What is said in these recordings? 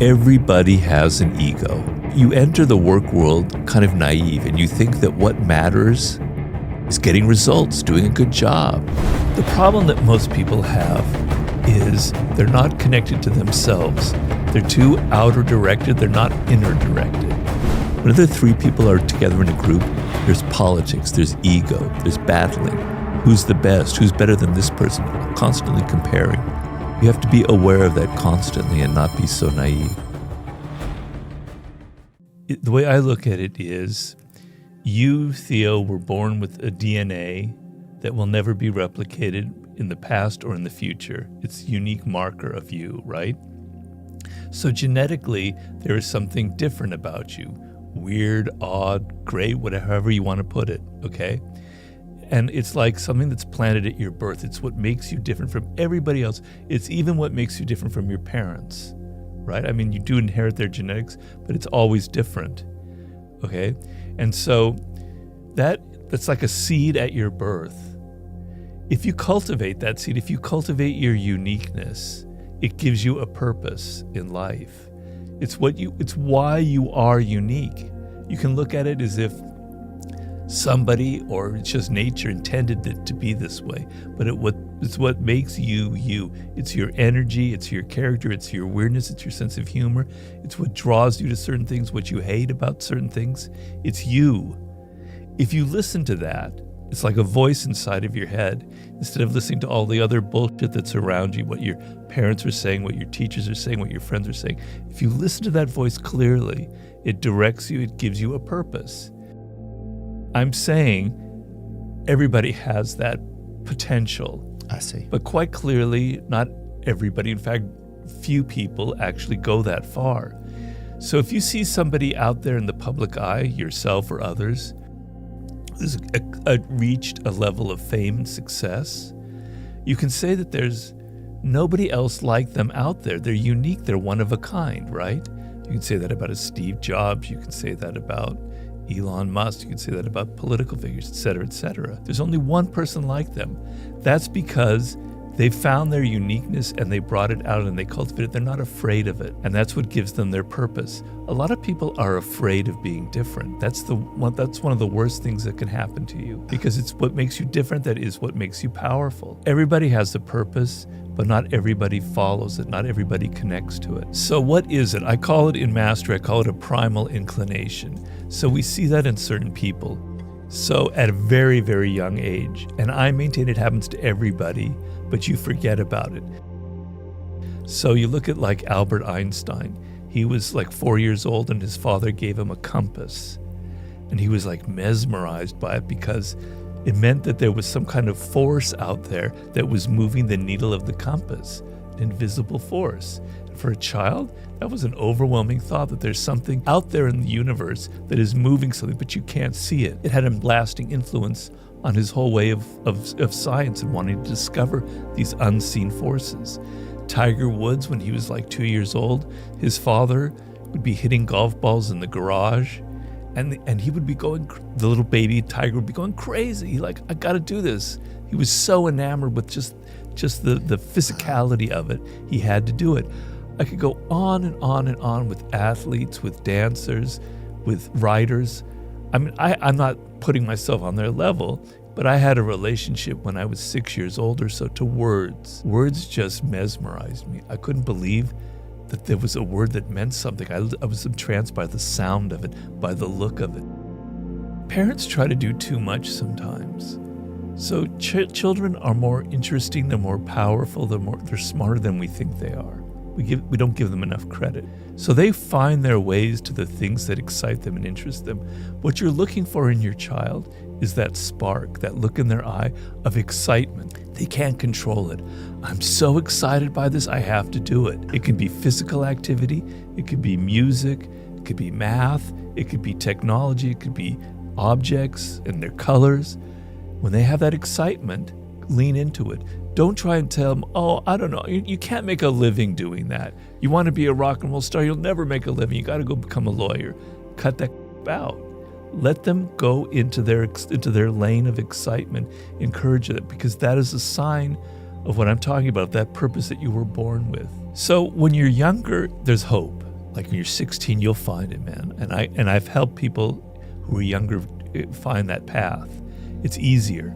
Everybody has an ego. You enter the work world kind of naive, and you think that what matters is getting results, doing a good job. The problem that most people have is they're not connected to themselves. They're too outer directed, they're not inner directed. Whenever three people are together in a group, there's politics, there's ego, there's battling. Who's the best? Who's better than this person? Constantly comparing. You have to be aware of that constantly and not be so naive. The way I look at it is, you, Theo, were born with a DNA that will never be replicated in the past or in the future. It's a unique marker of you, right? So genetically, there is something different about you. Weird, odd, great, whatever you want to put it, okay? And it's like something that's planted at your birth. It's what makes you different from everybody else. It's even what makes you different from your parents, right? I mean, you do inherit their genetics, but it's always different, okay? And so that's like a seed at your birth. If you cultivate that seed, if you cultivate your uniqueness, it gives you a purpose in life. It's why you are unique. You can look at it as if somebody or it's just nature intended it to be this way, but it's what makes you you. It's your energy, it's your character, it's your weirdness, it's your sense of humor. It's what draws you to certain things, what you hate about certain things. It's you. If you listen to that, it's like a voice inside of your head. Instead of listening to all the other bullshit that's around you, what your parents are saying, what your teachers are saying, what your friends are saying, if you listen to that voice clearly, it directs you, it gives you a purpose. I'm saying everybody has that potential. I see. But quite clearly, not everybody. In fact, few people actually go that far. So if you see somebody out there in the public eye, yourself or others, who's reached a level of fame and success, you can say that there's nobody else like them out there. They're unique. They're one of a kind, right? You can say that about a Steve Jobs. You can say that about Elon Musk. You can say that about political figures, et cetera, et cetera. There's only one person like them. That's because they found their uniqueness and they brought it out and they cultivated it. They're not afraid of it. And that's what gives them their purpose. A lot of people are afraid of being different. That's one of the worst things that can happen to you, because it's what makes you different that is what makes you powerful. Everybody has a purpose, but not everybody follows it. Not everybody connects to it. So what is it? I call it in mastery, I call it a primal inclination. So we see that in certain people. So at a very, very young age, and I maintain it happens to everybody, but you forget about it. So you look at like Albert Einstein. He was like 4 years old and his father gave him a compass. And he was like mesmerized by it because it meant that there was some kind of force out there that was moving the needle of the compass, an invisible force. And for a child, that was an overwhelming thought that there's something out there in the universe that is moving something, but you can't see it. It had a lasting influence on his whole way of science and wanting to discover these unseen forces. Tiger Woods, when he was like 2 years old, his father would be hitting golf balls in the garage, and he would be going, the little baby Tiger would be going crazy. He like, I gotta do this. He was so enamored with just the physicality of it. He had to do it. I could go on and on and on with athletes, with dancers, with writers. I mean, I'm not putting myself on their level, but I had a relationship when I was 6 years old or so to words. Words just mesmerized me. I couldn't believe that there was a word that meant something. I was entranced by the sound of it, by the look of it. Parents try to do too much sometimes. So children are more interesting, they're more powerful, they're smarter than we think they are. We don't give them enough credit. So they find their ways to the things that excite them and interest them. What you're looking for in your child is that spark, that look in their eye of excitement. They can't control it. I'm so excited by this, I have to do it. It can be physical activity, it could be music, it could be math, it could be technology, it could be objects and their colors. When they have that excitement, lean into it. Don't try and tell them, oh, I don't know, you can't make a living doing that. You want to be a rock and roll star, you'll never make a living. You got to go become a lawyer. Cut that out. Let them go into their lane of excitement. Encourage it, because that is a sign of what I'm talking about, that purpose that you were born with. So when you're younger, there's hope. Like when you're 16, you'll find it, man. And I've helped people who are younger find that path. It's easier.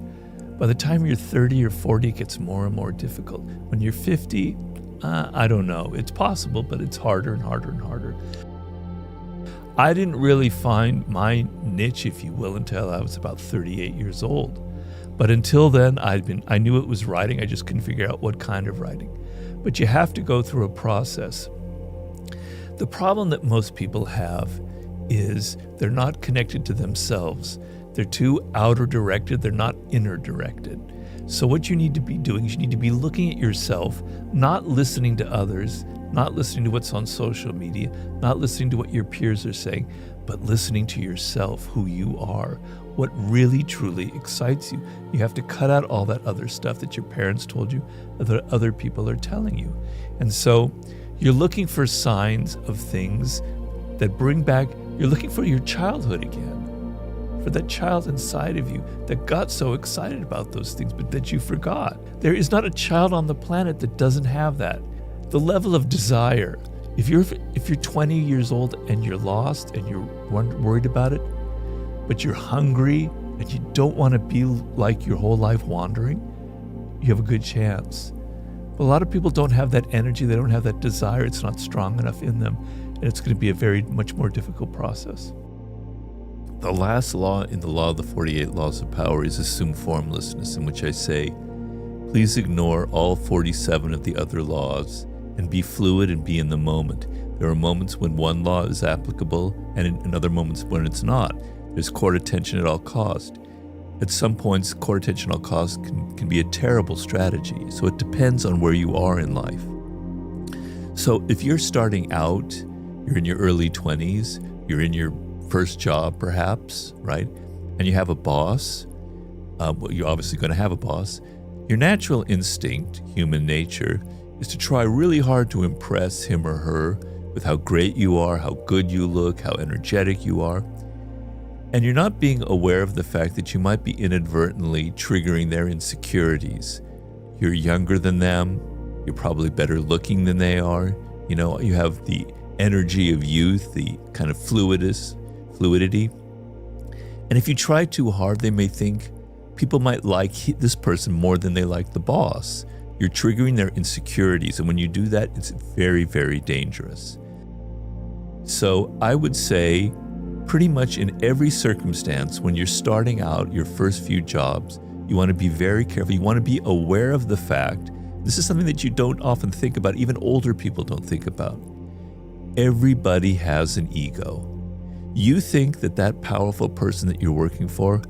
By the time you're 30 or 40, it gets more and more difficult. When you're 50, I don't know. It's possible, but it's harder and harder and harder. I didn't really find my niche, if you will, until I was about 38 years old. But until then, I knew it was writing. I just couldn't figure out what kind of writing. But you have to go through a process. The problem that most people have is they're not connected to themselves. They're too outer directed. They're not inner directed. So what you need to be doing is you need to be looking at yourself, not listening to others, not listening to what's on social media, not listening to what your peers are saying, but listening to yourself, who you are, what really truly excites you. You have to cut out all that other stuff that your parents told you, that other people are telling you. And so you're looking for signs of things that bring back, you're looking for your childhood again, for that child inside of you that got so excited about those things, but that you forgot. There is not a child on the planet that doesn't have that. The level of desire, if you're 20 years old and you're lost and you're worried about it, but you're hungry and you don't want to be like your whole life wandering, you have a good chance. But a lot of people don't have that energy, they don't have that desire, it's not strong enough in them, and it's going to be a very much more difficult process. The last law in the law of the 48 laws of power is assume formlessness, in which I say, please ignore all 47 of the other laws and be fluid and be in the moment. There are moments when one law is applicable and in other moments when it's not. There's court attention at all cost. At some points, court attention at all costs can be a terrible strategy. So it depends on where you are in life. So if you're starting out, you're in your early 20s, you're in your first job perhaps, right? And you have a boss, well, you're obviously going to have a boss. Your natural instinct, human nature, is to try really hard to impress him or her with how great you are, how good you look, how energetic you are. And you're not being aware of the fact that you might be inadvertently triggering their insecurities. You're younger than them. You're probably better looking than they are. You know, you have the energy of youth, the kind of fluidity. And if you try too hard, they may think people might like this person more than they like the boss. You're triggering their insecurities. And when you do that, it's very, very dangerous. So I would say, pretty much in every circumstance, when you're starting out your first few jobs, you want to be very careful. You want to be aware of the fact, this is something that you don't often think about, even older people don't think about. Everybody has an ego. You think that powerful person that you're working for,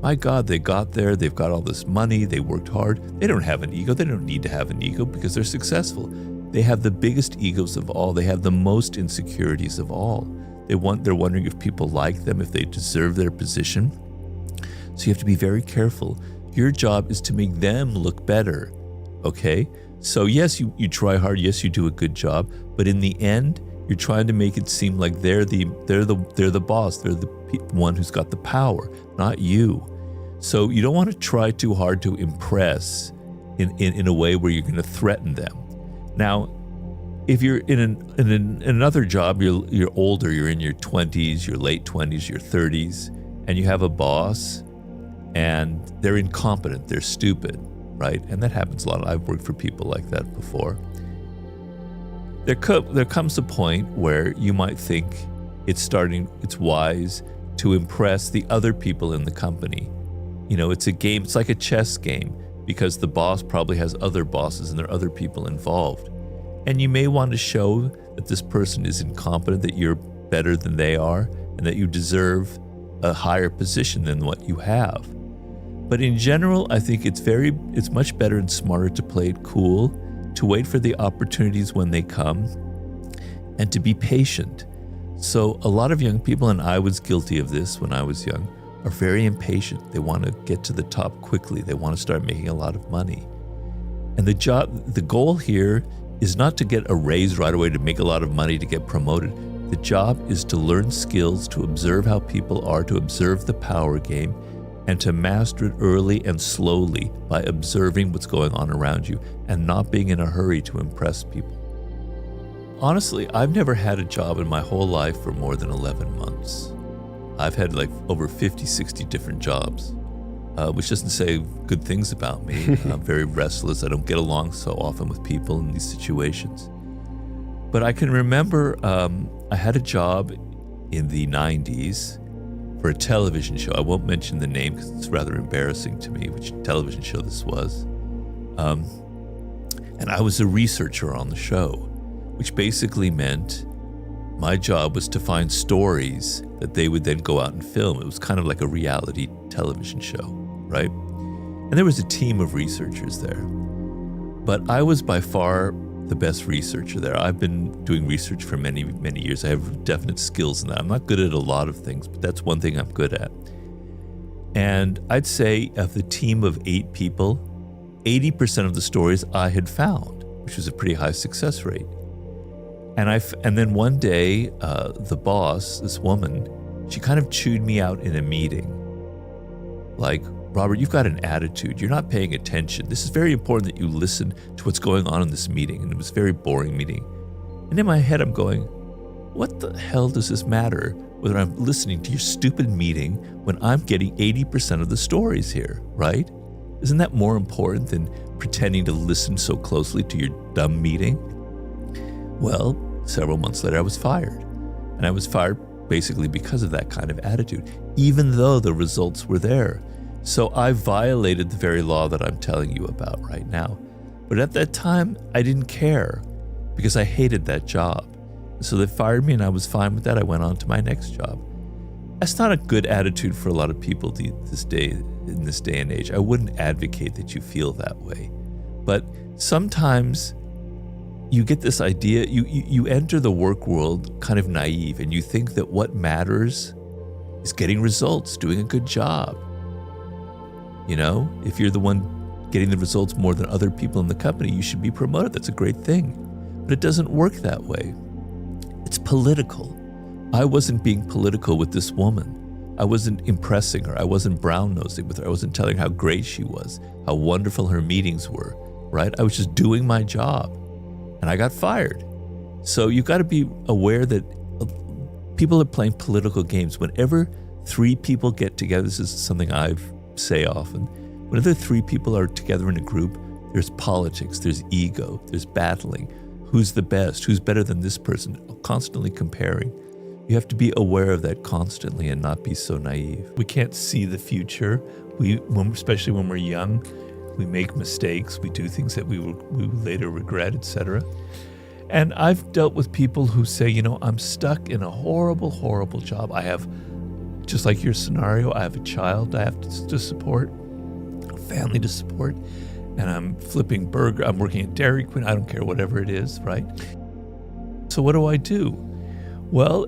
my God, they got there, they've got all this money, they worked hard. They don't have an ego. They don't need to have an ego because they're successful. They have the biggest egos of all. They have the most insecurities of all. They're wondering if people like them, if they deserve their position. So you have to be very careful. Your job is to make them look better, okay? So yes, you try hard. Yes, you do a good job. But in the end, you're trying to make it seem like they're the boss. They're the one who's got the power, not you. So you don't want to try too hard to impress in a way where you're going to threaten them. Now, if you're in another job, you're older, you're in your 20s, your late 20s, your 30s, and you have a boss, and they're incompetent, they're stupid, right? And that happens a lot. I've worked for people like that before. There comes a point where you might think it's wise to impress the other people in the company. You know, it's a game, it's like a chess game, because the boss probably has other bosses and there are other people involved. And you may want to show that this person is incompetent, that you're better than they are, and that you deserve a higher position than what you have. But in general, I think it's much better and smarter to play it cool, to wait for the opportunities when they come, and to be patient. So a lot of young people, and I was guilty of this when I was young, are very impatient. They want to get to the top quickly. They want to start making a lot of money. And the goal here is not to get a raise right away, to make a lot of money, to get promoted. The job is to learn skills, to observe how people are, to observe the power game, and to master it early and slowly by observing what's going on around you and not being in a hurry to impress people. honestly, I've never had a job in my whole life for more than 11 months. I've had like over 50, 60 different jobs, which doesn't say good things about me. I'm very restless. I don't get along so often with people in these situations. But I can remember I had a job in the 90s for a television show. I won't mention the name because it's rather embarrassing to me, which television show this was. And I was a researcher on the show, which basically meant my job was to find stories that they would then go out and film. It was kind of like a reality television show, right? And there was a team of researchers there. But I was by far the best researcher there. I've been doing research for many, many years. I have definite skills in that. I'm not good at a lot of things, but that's one thing I'm good at. And I'd say of the team of 8 people, 80% of the stories I had found, which was a pretty high success rate. And then one day, the boss, this woman, she kind of chewed me out in a meeting. Like, Robert, you've got an attitude. You're not paying attention. This is very important that you listen to what's going on in this meeting. And it was a very boring meeting. And in my head, I'm going, what the hell does this matter whether I'm listening to your stupid meeting when I'm getting 80% of the stories here, right? Isn't that more important than pretending to listen so closely to your dumb meeting? Well, several months later, I was fired. And I was fired basically because of that kind of attitude, even though the results were there. So I violated the very law that I'm telling you about right now. But at that time, I didn't care because I hated that job. So they fired me and I was fine with that. I went on to my next job. That's not a good attitude for a lot of people in this day and age. I wouldn't advocate that you feel that way. But sometimes you get this idea, you enter the work world kind of naive, and you think that what matters is getting results, doing a good job. You know, if you're the one getting the results more than other people in the company, you should be promoted. That's a great thing. But it doesn't work that way. It's political. I wasn't being political with this woman. I wasn't impressing her. I wasn't brown-nosing with her. I wasn't telling her how great she was, how wonderful her meetings were, right? I was just doing my job. And I got fired. So you've got to be aware that people are playing political games. Whenever 3 people get together, this is something I say often, whenever 3 people are together in a group, there's politics, there's ego, there's battling. Who's the best? Who's better than this person? Constantly comparing. You have to be aware of that constantly and not be so naive. We can't see the future. Especially when we're young, we make mistakes, we do things that we will later regret, etc. And I've dealt with people who say, you know, I'm stuck in a horrible, horrible job. I have, just like your scenario, I have a child I have to support, a family to support, and I'm flipping burger, I'm working at Dairy Queen, I don't care, whatever it is, right? So what do? Well,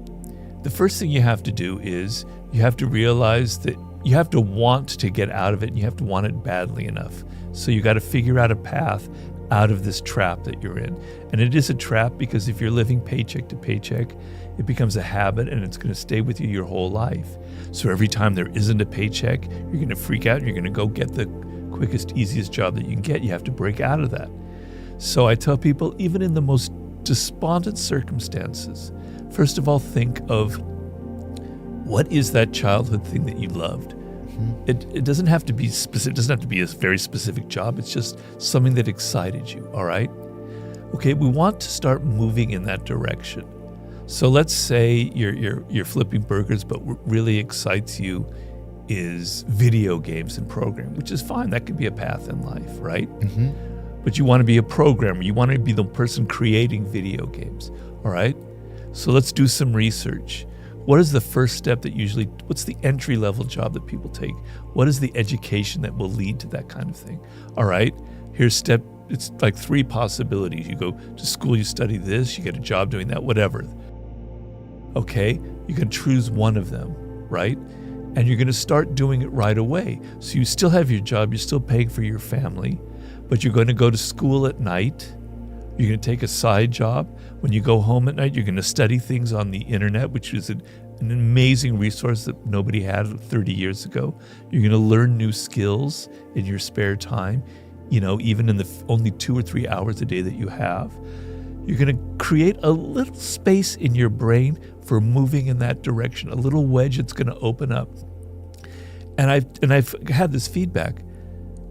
the first thing you have to do is you have to realize that you have to want to get out of it, and you have to want it badly enough. So you got to figure out a path out of this trap that you're in. And it is a trap because if you're living paycheck to paycheck, it becomes a habit and it's going to stay with you your whole life. So every time there isn't a paycheck, you're going to freak out and you're going to go get the quickest, easiest job that you can get. You have to break out of that. So I tell people, even in the most despondent circumstances, first of all, think of what is that childhood thing that you loved? It doesn't have to be specific. It doesn't have to be a very specific job. It's just something that excited you. All right. Okay. We want to start moving in that direction. So let's say you're flipping burgers, but what really excites you is video games and programming, which is fine. That could be a path in life, right? Mm-hmm. But you want to be a programmer. You want to be the person creating video games. All right. So let's do some research. What is the first step what's the entry-level job that people take? What is the education that will lead to that kind of thing? All right, it's like 3 possibilities. You go to school, you study this, you get a job doing that, whatever. Okay, you can choose one of them, right? And you're gonna start doing it right away. So you still have your job, you're still paying for your family, but you're gonna go to school at night. You're going to take a side job. When you go home at night, you're going to study things on the internet, which is an amazing resource that nobody had 30 years ago. You're going to learn new skills in your spare time, you know, even in the only 2 or 3 hours a day that you have. You're going to create a little space in your brain for moving in that direction, a little wedge that's going to open up. And I've had this feedback.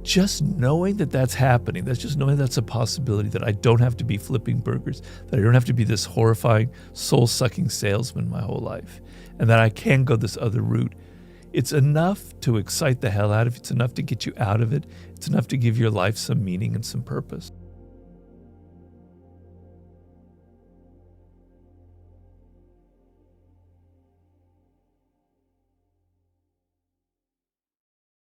Just knowing that that's happening, that's just knowing that's a possibility, that I don't have to be flipping burgers, that I don't have to be this horrifying, soul-sucking salesman my whole life, and that I can go this other route. It's enough to excite the hell out of you. It's enough to get you out of it. It's enough to give your life some meaning and some purpose.